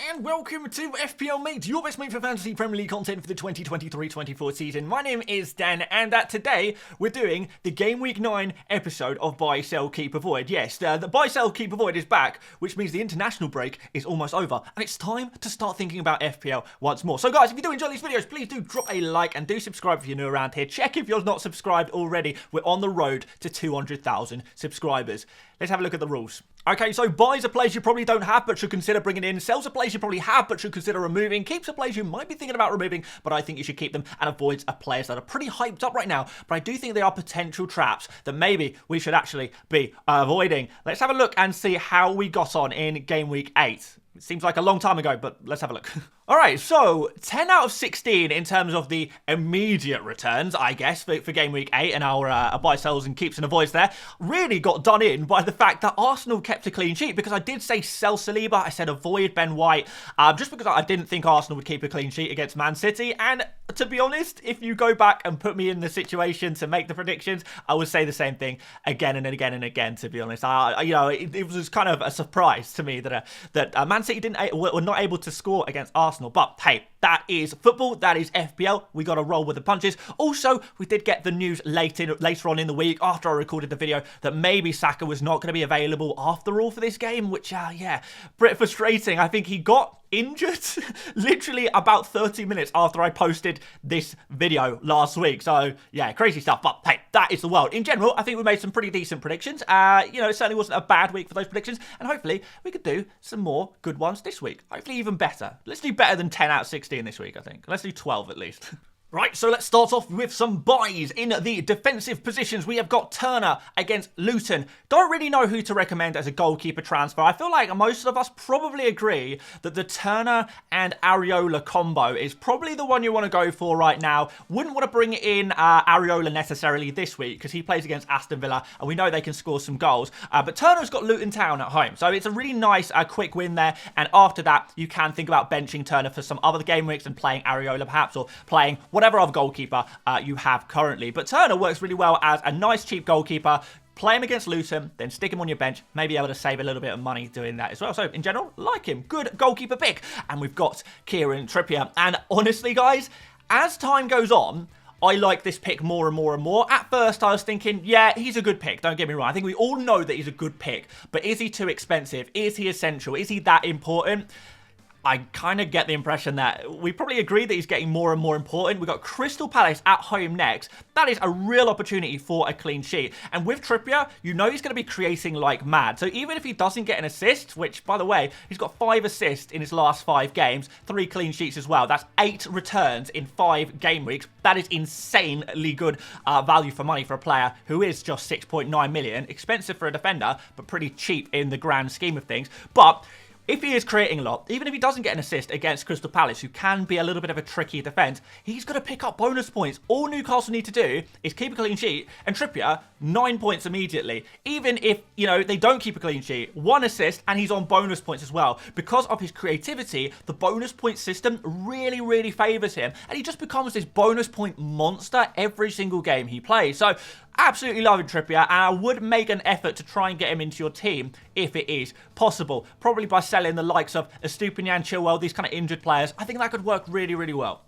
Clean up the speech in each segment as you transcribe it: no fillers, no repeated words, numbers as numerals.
and welcome to FPL Mate, your best mate for fantasy Premier League content for the 2023-24 season. My name is Dan, and today we're doing the Gameweek 9 episode of Buy, Sell, Keep, Avoid. Yes, the Buy, Sell, Keep, Avoid is back, which means the international break is almost over, and it's time to start thinking about FPL once more. So guys, if you do enjoy these videos, please do drop a like and do subscribe if you're new around here. Check if you're not subscribed already. We're on the road to 200,000 subscribers. Let's have a look at the rules. Okay, so buys are players you probably don't have but should consider bringing in. Sells are players you probably have but should consider removing. Keeps are players you might be thinking about removing, but I think you should keep them. And avoids are players that are pretty hyped up right now, but I do think they are potential traps that maybe we should actually be avoiding. Let's have a look and see how we got on in Game Week 8. It seems like a long time ago, but let's have a look. All right, so 10 out of 16 in terms of the immediate returns, I guess, for Game Week 8 and our buy, sells and keeps and avoids there, really got done in by the fact that Arsenal kept a clean sheet, because I did say sell Saliba, I said avoid Ben White, just because I didn't think Arsenal would keep a clean sheet against Man City. And to be honest, if you go back and put me in the situation to make the predictions, I would say the same thing again and again and again, to be honest. It was kind of a surprise to me that Man City were not able to score against Arsenal. But hey, that is football, that is FPL, we got to roll with the punches. Also, we did get the news later on in the week, after I recorded the video, that maybe Saka was not going to be available after all for this game, which, yeah, pretty frustrating. I think he got injured literally about 30 minutes after I posted this video last week. So, yeah, crazy stuff. But hey, that is the world. In general, I think we made some pretty decent predictions. It certainly wasn't a bad week for those predictions. And hopefully, we could do some more good ones this week. Hopefully even better. Let's do better than 10 out of 16 this week, I think. Let's do 12 at least. Right, so let's start off with some buys. In the defensive positions, we have got Turner against Luton. Don't really know who to recommend as a goalkeeper transfer. I feel like most of us probably agree that the Turner and Areola combo is probably the one you want to go for right now. Wouldn't want to bring in Areola necessarily this week, because he plays against Aston Villa, and we know they can score some goals. But Turner's got Luton Town at home, so it's a really nice quick win there. And after that, you can think about benching Turner for some other game weeks and playing Areola perhaps, or playing whatever other goalkeeper you have currently. But Turner works really well as a nice cheap goalkeeper. Play him against Luton, then stick him on your bench. Maybe able to save a little bit of money doing that as well. So in general, like him. Good goalkeeper pick. And we've got Kieran Trippier. And honestly, guys, as time goes on, I like this pick more and more and more. At first, I was thinking, yeah, he's a good pick. Don't get me wrong. I think we all know that he's a good pick. But is he too expensive? Is he essential? Is he that important? I kind of get the impression that we probably agree that he's getting more and more important. We've got Crystal Palace at home next. That is a real opportunity for a clean sheet. And with Trippier, you know he's going to be creating like mad. So even if he doesn't get an assist, which, by the way, he's got 5 assists in his last 5 games, 3 clean sheets as well. That's 8 returns in 5 game weeks. That is insanely good value for money for a player who is just 6.9 million. Expensive for a defender, but pretty cheap in the grand scheme of things. But if he is creating a lot, even if he doesn't get an assist against Crystal Palace, who can be a little bit of a tricky defence, he's going to pick up bonus points. All Newcastle need to do is keep a clean sheet, and Trippier, 9 points immediately. Even if, they don't keep a clean sheet, 1 assist, and he's on bonus points as well. Because of his creativity, the bonus point system really, really favours him, and he just becomes this bonus point monster every single game he plays. So, absolutely loving Trippier, and I would make an effort to try and get him into your team if it is possible. Probably by selling the likes of Estupinian, Chilwell, these kind of injured players. I think that could work really, really well.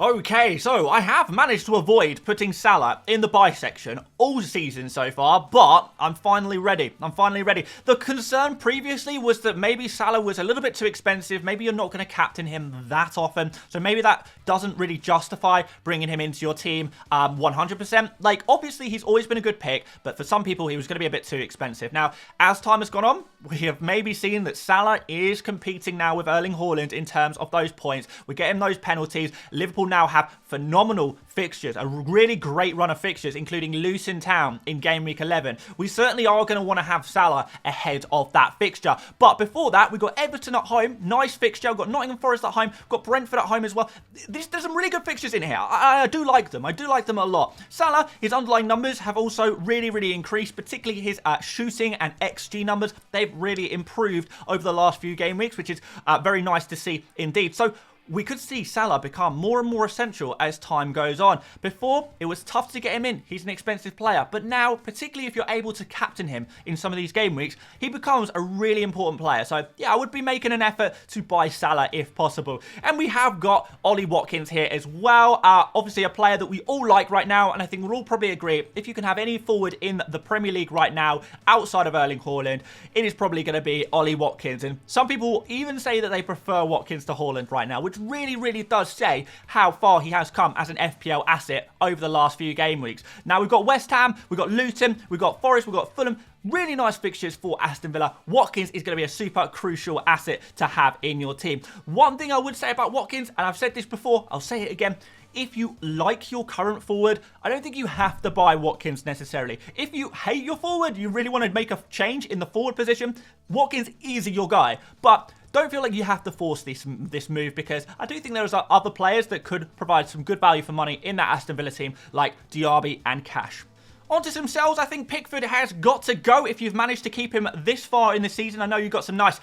Okay, so I have managed to avoid putting Salah in the buy section all season so far, but I'm finally ready. The concern previously was that maybe Salah was a little bit too expensive. Maybe you're not going to captain him that often. So maybe that doesn't really justify bringing him into your team 100%. Like, obviously, he's always been a good pick, but for some people, he was going to be a bit too expensive. Now, as time has gone on, we have maybe seen that Salah is competing now with Erling Haaland in terms of those points. We're getting those penalties. Liverpool now have phenomenal fixtures, a really great run of fixtures, including Luton Town in Game Week 11. We certainly are going to want to have Salah ahead of that fixture. But before that, we've got Everton at home, nice fixture. We've got Nottingham Forest at home, we've got Brentford at home as well. There's some really good fixtures in here. I do like them. I do like them a lot. Salah, his underlying numbers have also really, really increased, particularly his shooting and XG numbers. They've really improved over the last few game weeks, which is very nice to see indeed. So, we could see Salah become more and more essential as time goes on. Before, it was tough to get him in. He's an expensive player. But now, particularly if you're able to captain him in some of these game weeks, he becomes a really important player. So, yeah, I would be making an effort to buy Salah if possible. And we have got Ollie Watkins here as well. Obviously, a player that we all like right now. And I think we'll all probably agree, if you can have any forward in the Premier League right now, outside of Erling Haaland, it is probably going to be Ollie Watkins. And some people even say that they prefer Watkins to Haaland right now, which really does say how far he has come as an FPL asset over the last few game weeks. Now, we've got West Ham, we've got Luton, we've got Forest, we've got Fulham. Really nice fixtures for Aston Villa. Watkins is going to be a super crucial asset to have in your team. One thing I would say about Watkins, and I've said this before, I'll say it again, if you like your current forward, I don't think you have to buy Watkins necessarily. If you hate your forward, you really want to make a change in the forward position, Watkins is your guy. But don't feel like you have to force this move, because I do think there's other players that could provide some good value for money in that Aston Villa team, like Diaby and Cash. Onto some sells. I think Pickford has got to go if you've managed to keep him this far in the season. I know you've got some nice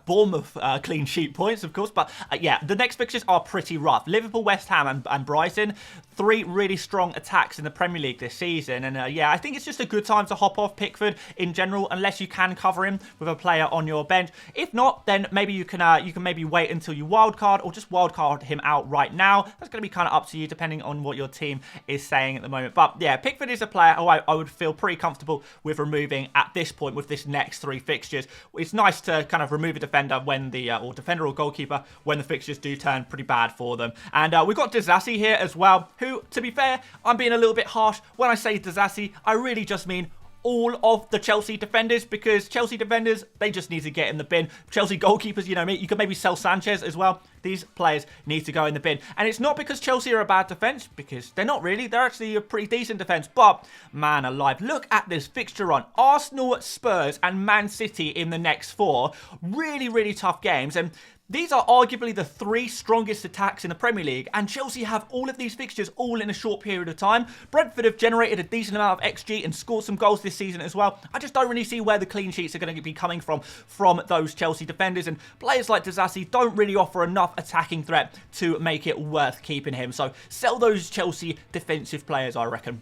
Bournemouth clean sheet points, of course, but yeah, the next fixtures are pretty rough. Liverpool, West Ham and Brighton, 3 really strong attacks in the Premier League this season. And yeah, I think it's just a good time to hop off Pickford in general, unless you can cover him with a player on your bench. If not, then maybe you can maybe wait until you wildcard, or just wildcard him out right now. That's going to be kind of up to you, depending on what your team is saying at the moment. But yeah, Pickford is a player I would feel pretty comfortable with removing at this point with this next 3 fixtures. It's nice to kind of remove a defender when the or defender or goalkeeper when the fixtures do turn pretty bad for them. And we've got Disasi here as well, who, to be fair, I'm being a little bit harsh. When I say Disasi, I really just mean all of the Chelsea defenders, because Chelsea defenders, they just need to get in the bin. Chelsea goalkeepers, you know me, you could maybe sell Sanchez as well. These players need to go in the bin. And it's not because Chelsea are a bad defence, because they're not really. They're actually a pretty decent defence. But, man alive, look at this fixture run. Arsenal, Spurs and Man City in the next 4. Really tough games. And these are arguably the 3 strongest attacks in the Premier League, and Chelsea have all of these fixtures all in a short period of time. Brentford have generated a decent amount of XG and scored some goals this season as well. I just don't really see where the clean sheets are going to be coming from those Chelsea defenders, and players like Disasi don't really offer enough attacking threat to make it worth keeping him. So sell those Chelsea defensive players, I reckon.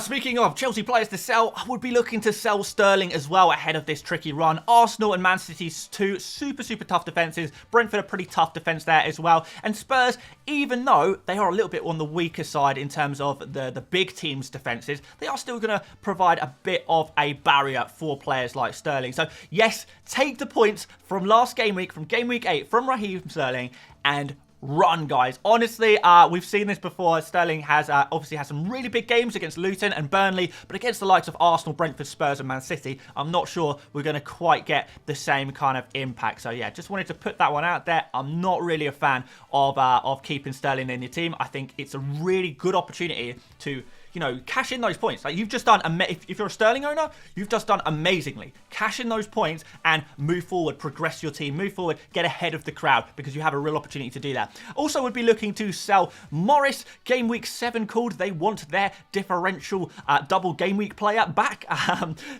Speaking of Chelsea players to sell, I would be looking to sell Sterling as well ahead of this tricky run. Arsenal and Man City's 2 super tough defences. Brentford a pretty tough defence there as well. And Spurs, even though they are a little bit on the weaker side in terms of the big teams' defences, they are still going to provide a bit of a barrier for players like Sterling. So yes, take the points from last game week, from game week 8, from Raheem Sterling, and run, guys. Honestly, we've seen this before. Sterling has obviously had some really big games against Luton and Burnley, but against the likes of Arsenal, Brentford, Spurs and Man City, I'm not sure we're going to quite get the same kind of impact. So yeah, just wanted to put that one out there. I'm not really a fan of keeping Sterling in your team. I think it's a really good opportunity to, you know, cash in those points. Like, you've just done, if you're a Sterling owner, you've just done amazingly. Cash in those points and move forward, progress your team, move forward, get ahead of the crowd, because you have a real opportunity to do that. Also, would be looking to sell Morris. Game week 7 called. They want their differential double game week player back.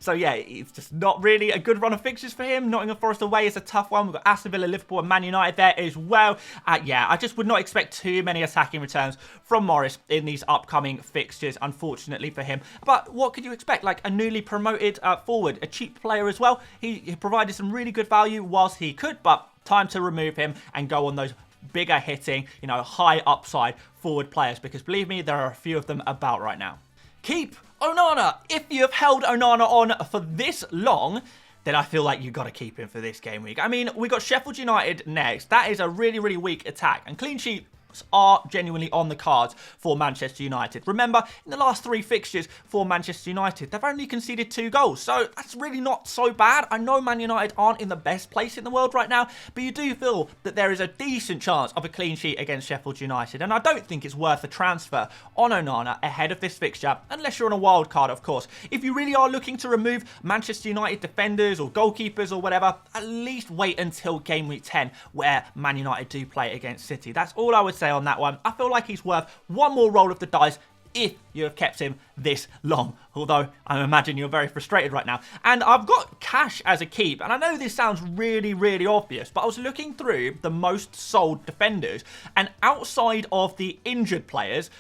So yeah, it's just not really a good run of fixtures for him. Nottingham Forest away is a tough one. We've got Aston Villa, Liverpool and Man United there as well. Yeah, I just would not expect too many attacking returns from Morris in these upcoming fixtures, unfortunately for him. But what could you expect? Like a newly promoted forward, a cheap player as well. He provided some really good value whilst he could, but time to remove him and go on those bigger hitting, you know, high upside forward players, because believe me, there are a few of them about right now. Keep Onana. If you have held Onana on for this long, then I feel like you've got to keep him for this game week. I mean, we got Sheffield United next. That is a really weak attack, and clean sheet are genuinely on the cards for Manchester United. Remember, in the last 3 fixtures for Manchester United, they've only conceded 2 goals. So that's really not so bad. I know Man United aren't in the best place in the world right now, but you do feel that there is a decent chance of a clean sheet against Sheffield United. And I don't think it's worth a transfer on Onana ahead of this fixture, unless you're on a wild card, of course. If you really are looking to remove Manchester United defenders or goalkeepers or whatever, at least wait until game week 10, where Man United do play against City. That's all I would say on that one. I feel like he's worth one more roll of the dice if you have kept him this long. Although, I imagine you're very frustrated right now. And I've got Cash as a keep. And I know this sounds really, really obvious, but I was looking through the most sold defenders. And outside of the injured players,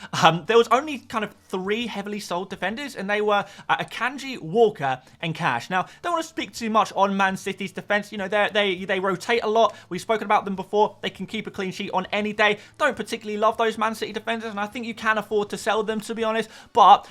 there was only kind of 3 heavily sold defenders. And they were Akanji, Walker, and Cash. Now, don't want to speak too much on Man City's defense. You know, they rotate a lot. We've spoken about them before. They can keep a clean sheet on any day. Don't particularly love those Man City defenders. And I think you can afford to sell them, to be honest. But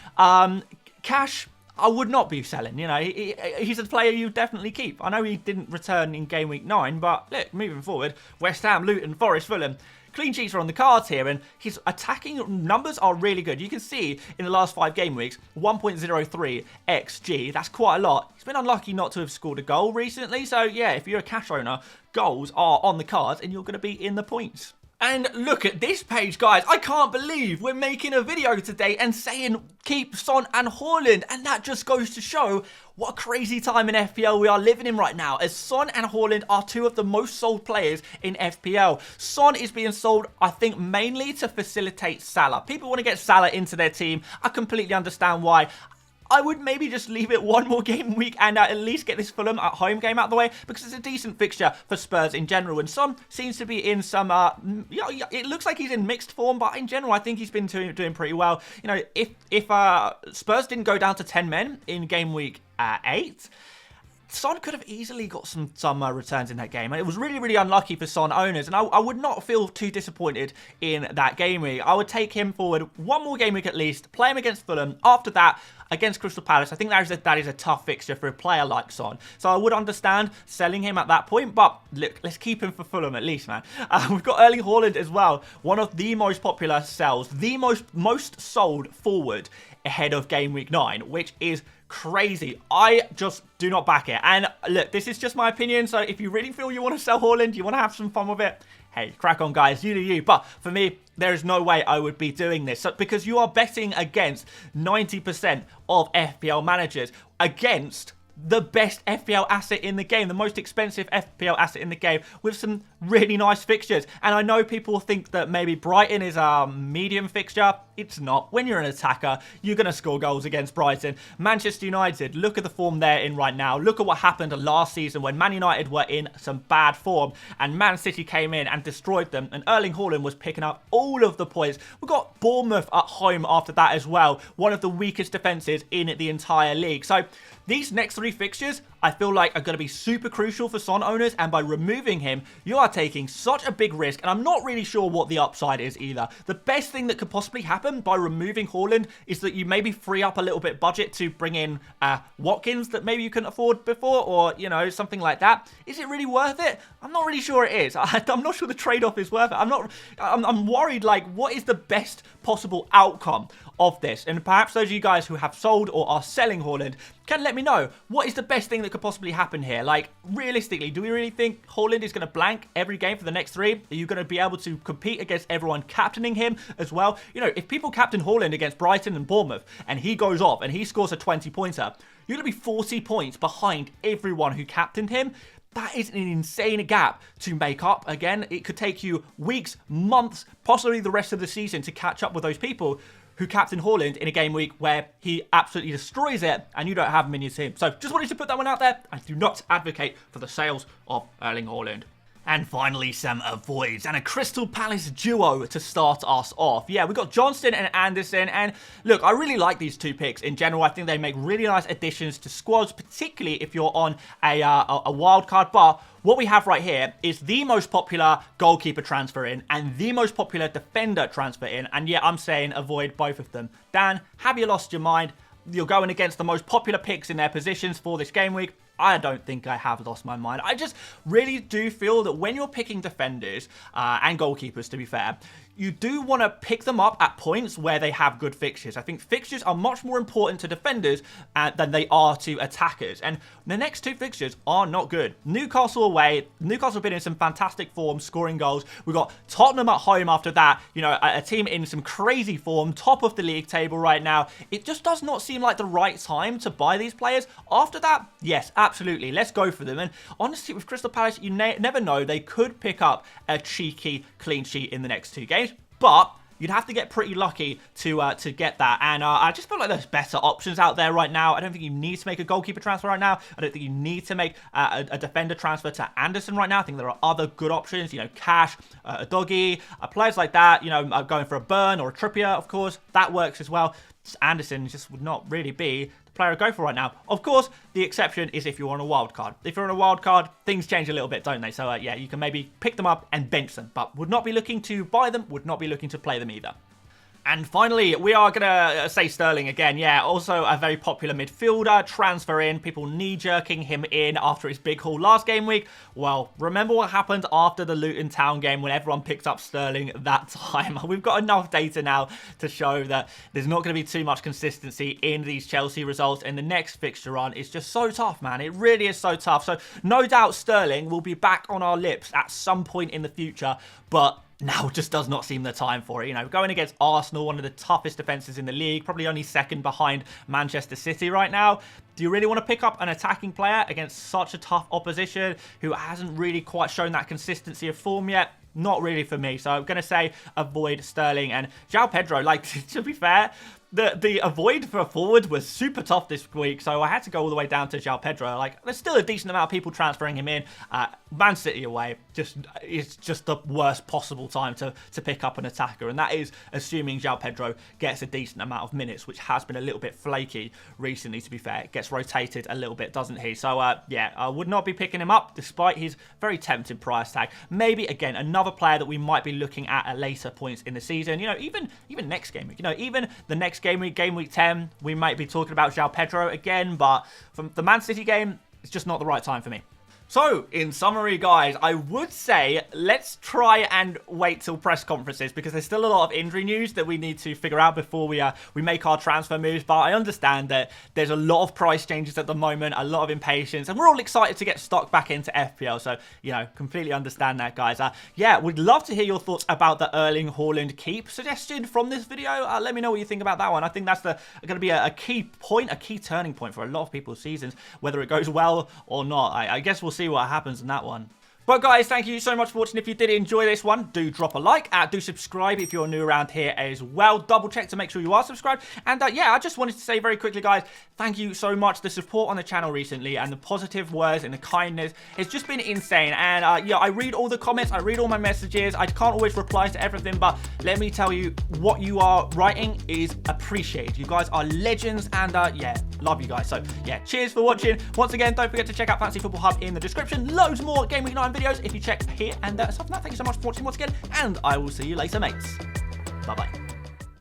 Cash, I would not be selling. You know, he's a player you definitely keep. I know he didn't return in game week 9, but look, moving forward, West Ham, Luton, Forest, Fulham, clean sheets are on the cards here, and his attacking numbers are really good. You can see in the last 5 game weeks, 1.03 XG. That's quite a lot. He's been unlucky not to have scored a goal recently, so yeah, if you're a Cash owner, goals are on the cards, and you're going to be in the points. And look at this page, guys. I can't believe we're making a video today and saying keep Son and Haaland. And that just goes to show what a crazy time in FPL we are living in right now, as Son and Haaland are 2 of the most sold players in FPL. Son is being sold, I think, mainly to facilitate Salah. People want to get Salah into their team. I completely understand why. I would maybe just leave it one more game week and at least get this Fulham at home game out of the way, because it's a decent fixture for Spurs in general. And Son seems to be in some, you know, it looks like he's in mixed form, but in general, I think he's been doing pretty well. You know, if Spurs didn't go down to 10 men in game week 8, Son could have easily got some returns in that game. And it was really, really unlucky for Son owners. And I would not feel too disappointed in that game week. I would take him forward one more game week at least, play him against Fulham. After that, against Crystal Palace, I think that is a tough fixture for a player like Son. So I would understand selling him at that point. But look, let's keep him for Fulham at least, man. We've got Erling Haaland as well. One of the most popular sells. The most sold forward ahead of game week 9, which is crazy. I just do not back it. And look, this is just my opinion. So if you really feel you want to sell Haaland, you want to have some fun with it, hey, crack on, guys. You do you. But for me, there is no way I would be doing this. So, because you are betting against 90% of FPL managers, against the best FPL asset in the game, the most expensive FPL asset in the game, with some really nice fixtures. And I know people think that maybe Brighton is a medium fixture. It's not. When you're an attacker, you're going to score goals against Brighton. Manchester United, look at the form they're in right now. Look at what happened last season when Man United were in some bad form and Man City came in and destroyed them, and Erling Haaland was picking up all of the points. We've got Bournemouth at home after that as well, one of the weakest defences in the entire league. So these next 3 fixtures, I feel like, are going to be super crucial for Son owners, and by removing him, you are taking such a big risk, and I'm not really sure what the upside is either. The best thing that could possibly happen by removing Haaland is that you maybe free up a little bit budget to bring in Watkins that maybe you couldn't afford before, or, you know, something like that. Is it really worth it? I'm not really sure it is. I'm not sure the trade-off is worth it. I'm worried, like, what is the best possible outcome of this? And perhaps those of you guys who have sold or are selling Haaland can let me know, what is the best thing that could possibly happen here? Like, realistically, do we really think Haaland is going to blank every game for the next 3? Are you going to be able to compete against everyone captaining him as well? You know, if people captain Haaland against Brighton and Bournemouth and he goes off and he scores a 20-pointer, you're going to be 40 points behind everyone who captained him. That is an insane gap to make up. Again, it could take you weeks, months, possibly the rest of the season to catch up with those people who captain Haaland in a game week where he absolutely destroys it and you don't have him in your team. So just wanted to put that one out there. I do not advocate for the sales of Erling Haaland. And finally, some avoids and a Crystal Palace duo to start us off. Yeah, we've got Johnston and Anderson. And look, I really like these 2 picks in general. I think they make really nice additions to squads, particularly if you're on a wildcard. But what we have right here is the most popular goalkeeper transfer in and the most popular defender transfer in. And yeah, I'm saying avoid both of them. Dan, have you lost your mind? You're going against the most popular picks in their positions for this game week. I don't think I have lost my mind. I just really do feel that when you're picking defenders and goalkeepers, to be fair, you do want to pick them up at points where they have good fixtures. I think fixtures are much more important to defenders than they are to attackers. And the next 2 fixtures are not good. Newcastle away. Newcastle have been in some fantastic form, scoring goals. We've got Tottenham at home after that. You know, a team in some crazy form, top of the league table right now. It just does not seem like the right time to buy these players. After that, yes, absolutely. Let's go for them. And honestly, with Crystal Palace, you never know. They could pick up a cheeky clean sheet in the next 2 games. But you'd have to get pretty lucky to get that. And I just feel like there's better options out there right now. I don't think you need to make a goalkeeper transfer right now. I don't think you need to make a defender transfer to Anderson right now. I think there are other good options, you know, Cash, a Doggy, players like that, you know, going for a Burn or a Trippier, of course. That works as well. Anderson just would not really be the player to go for right now. Of course, the exception is if you're on a wild card. If you're on a wild card, things change a little bit, don't they? So, yeah, you can maybe pick them up and bench them, but would not be looking to buy them, would not be looking to play them either. And finally, we are going to say Sterling again. Yeah, also a very popular midfielder, transfer in, people knee-jerking him in after his big haul last game week. Well, remember what happened after the Luton Town game when everyone picked up Sterling that time. We've got enough data now to show that there's not going to be too much consistency in these Chelsea results, and the next fixture run is just so tough, man. It really is so tough. So no doubt Sterling will be back on our lips at some point in the future, but now just does not seem the time for it. You know, going against Arsenal, one of the toughest defences in the league, probably only second behind Manchester City right now. Do you really want to pick up an attacking player against such a tough opposition who hasn't really quite shown that consistency of form yet? Not really for me. So I'm going to say avoid Sterling. And João Pedro, like, to be fair, the avoid for a forward was super tough this week, so I had to go all the way down to João Pedro. Like, there's still a decent amount of people transferring him in. Man City away, it's just the worst possible time to pick up an attacker, and that is assuming João Pedro gets a decent amount of minutes, which has been a little bit flaky recently, to be fair. It gets rotated a little bit, doesn't he? So, yeah, I would not be picking him up, despite his very tempting price tag. Maybe, again, another player that we might be looking at later points in the season. You know, even next game week. You know, even the next game week 10, we might be talking about João Pedro again, but from the Man City game, it's just not the right time for me. So, in summary, guys, I would say let's try and wait till press conferences because there's still a lot of injury news that we need to figure out before we make our transfer moves. But I understand that there's a lot of price changes at the moment, a lot of impatience, and we're all excited to get stock back into FPL. So, you know, completely understand that, guys. Yeah, we'd love to hear your thoughts about the Erling Haaland keep suggestion from this video. Let me know what you think about that one. I think that's going to be a key point, a key turning point for a lot of people's seasons, whether it goes well or not. I guess we'll see what happens in that one. But guys, thank you so much for watching. If you did enjoy this one, do drop a like. Do subscribe if you're new around here as well. Double check to make sure you are subscribed. And yeah, I just wanted to say very quickly, guys, thank you so much. The support on the channel recently and the positive words and the kindness, it's just been insane. And yeah, I read all the comments. I read all my messages. I can't always reply to everything, but let me tell you, what you are writing is appreciated. You guys are legends, and yeah, love you guys. So yeah, cheers for watching. Once again, don't forget to check out Fantasy Football Hub in the description. Loads more Game Week 9 videos if you check here. And aside from that, thank you so much for watching once again, and I will see you later, mates. Bye-bye.